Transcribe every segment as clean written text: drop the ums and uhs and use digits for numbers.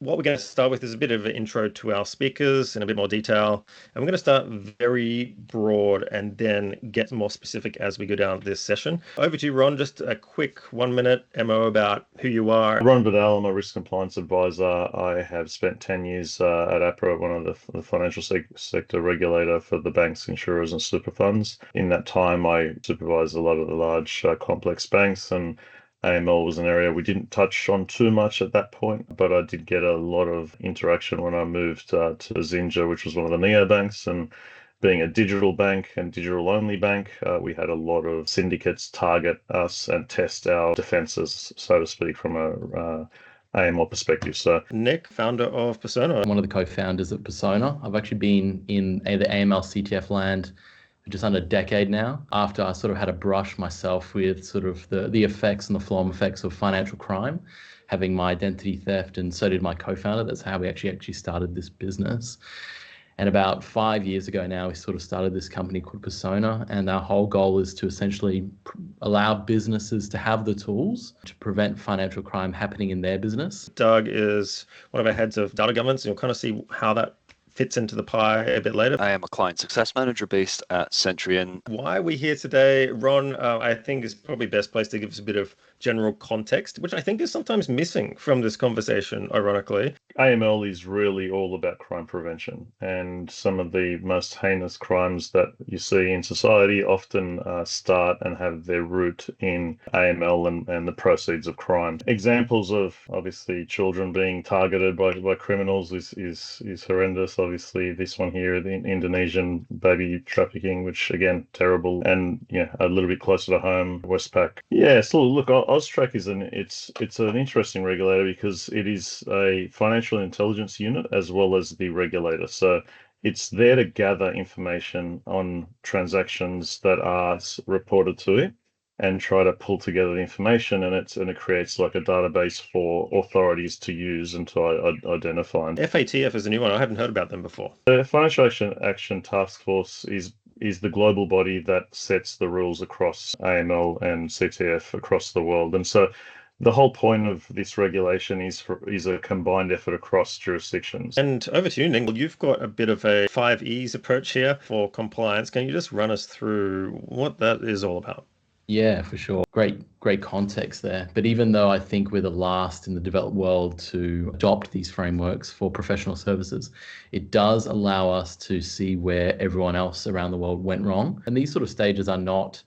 what we're going to start with is a bit of an intro to our speakers in a bit more detail. And we're going to start very broad and then get more specific as we go down this session. Over to you, Ron. Just a quick 1 minute MO about who you are. Ron Vidal, I'm a risk compliance advisor. I have spent 10 years at APRA, one of the financial sector regulator for the banks, insurers, and super funds. In that time, I supervised a lot of the large complex banks, and AML was an area we didn't touch on too much at that point, but I did get a lot of interaction when I moved to Zinja, which was one of the neobanks, and being a digital bank and digital only bank, we had a lot of syndicates target us and test our defenses, so to speak, from a AML perspective. So Nick, founder of Persona. I'm one of the co-founders of Persona. I've actually been in the AML CTF land for just under a decade now, after I sort of had a brush myself with sort of the effects and the flow-on effects of financial crime, having my identity theft, and so did my co-founder. That's how we actually started this business. And about 5 years ago now, we sort of started this company called Persona, and our whole goal is to essentially allow businesses to have the tools to prevent financial crime happening in their business. Doug is one of our heads of data governance, and you'll kind of see how that fits into the pie a bit later. I am a client success manager based at Centurion. Why are we here today? Ron, I think is probably best place to give us a bit of general context, which I think is sometimes missing from this conversation, ironically. AML is really all about crime prevention, and some of the most heinous crimes that you see in society often start and have their root in AML and the proceeds of crime. Examples of obviously children being targeted by criminals is horrendous. Obviously, this one here, the Indonesian baby trafficking, which again, terrible. And yeah, a little bit closer to home, Westpac. Yeah, so look, AUSTRAC is it's an interesting regulator because it is a financial intelligence unit as well as the regulator. So it's there to gather information on transactions that are reported to it and try to pull together the information, and it creates like a database for authorities to use and to identify. FATF is a new one. I haven't heard about them before. The Financial Action Task Force is the global body that sets the rules across AML and CTF across the world. And so the whole point of this regulation is a combined effort across jurisdictions. And over to you, Nick. Well, you've got a bit of a 5Es approach here for compliance. Can you just run us through what that is all about? Yeah, for sure. Great context there. But even though I think we're the last in the developed world to adopt these frameworks for professional services, it does allow us to see where everyone else around the world went wrong. And these sort of stages are not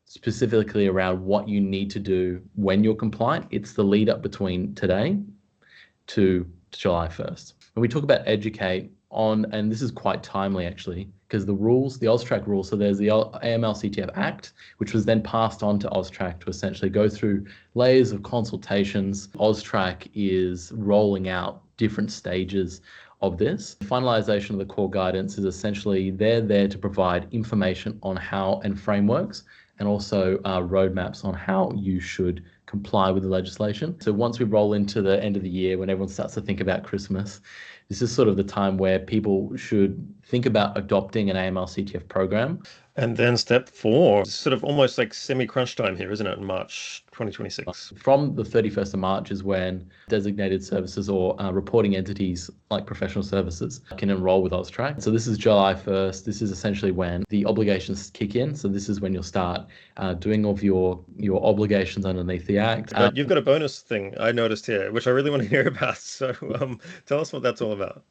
specifically around what you need to do when you're compliant. It's the lead up between today to July 1st. When we talk about educate on, and this is quite timely actually, because the rules, the AUSTRAC rules, so there's the AML CTF Act, which was then passed on to AUSTRAC to essentially go through layers of consultations. AUSTRAC is rolling out different stages of this. The finalization of the core guidance is essentially they're there to provide information on how and frameworks, and also roadmaps on how you should comply with the legislation. So once we roll into the end of the year, when everyone starts to think about Christmas, this is sort of the time where people should think about adopting an AML CTF program. And then step 4, sort of almost like semi-crunch time here, isn't it, in March 2026? From the 31st of March is when designated services or reporting entities like professional services can enroll with AUSTRAC. So this is July 1st. This is essentially when the obligations kick in. So this is when you'll start doing all of your obligations underneath the Act. But you've got a bonus thing I noticed here, which I really want to hear about. So tell us what that's all about.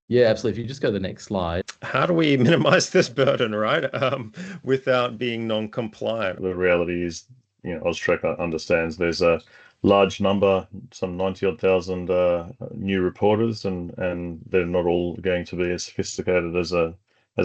Yeah, absolutely. If you just go to the next slide. How do we minimize this burden, right? Without being non-compliant? The reality is, AUSTRAC understands there's a large number, some 90-odd thousand new reporters, and they're not all going to be as sophisticated as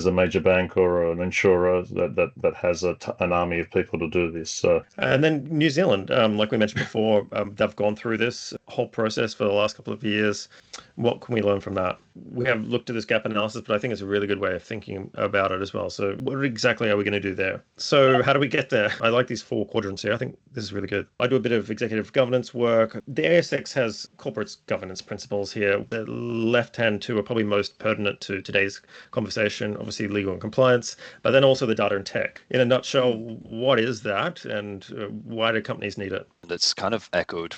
a major bank or an insurer that has an army of people to do this. So, and then New Zealand, like we mentioned before, they've gone through this whole process for the last couple of years. What can we learn from that? We have looked at this gap analysis, but I think it's a really good way of thinking about it as well. So what exactly are we going to do there? So how do we get there? I like these 4 quadrants here. I think this is really good. I do a bit of executive governance work. The ASX has corporate governance principles here. The left-hand 2 are probably most pertinent to today's conversation obviously legal and compliance, but then also the data and tech. In a nutshell, what is that, and why do companies need it? It's kind of echoed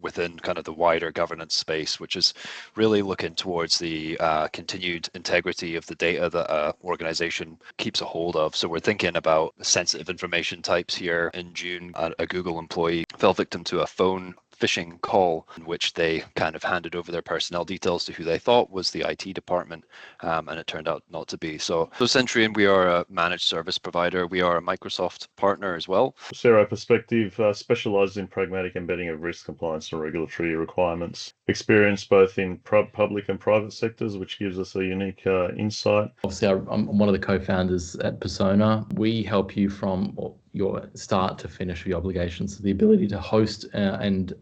within kind of the wider governance space, which is really looking towards the continued integrity of the data that an organization keeps a hold of. So we're thinking about sensitive information types here. In June, a Google employee fell victim to a phone phishing call in which they kind of handed over their personnel details to who they thought was the IT department, and it turned out not to be. So Centrion, we are a managed service provider. We are a Microsoft partner as well. CRO Perspective specializes in pragmatic embedding of risk compliance and regulatory requirements. Experience both in public and private sectors, which gives us a unique insight. Obviously, I'm one of the co-founders at Persona. We help you from your start to finish of your obligations, so the ability to host and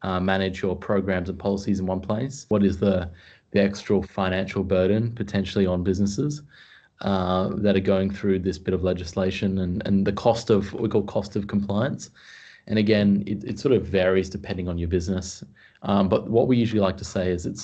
manage your programs and policies in one place. What is the extra financial burden potentially on businesses that are going through this bit of legislation, and the cost of what we call cost of compliance? And again, it sort of varies depending on your business. But what we usually like to say is it's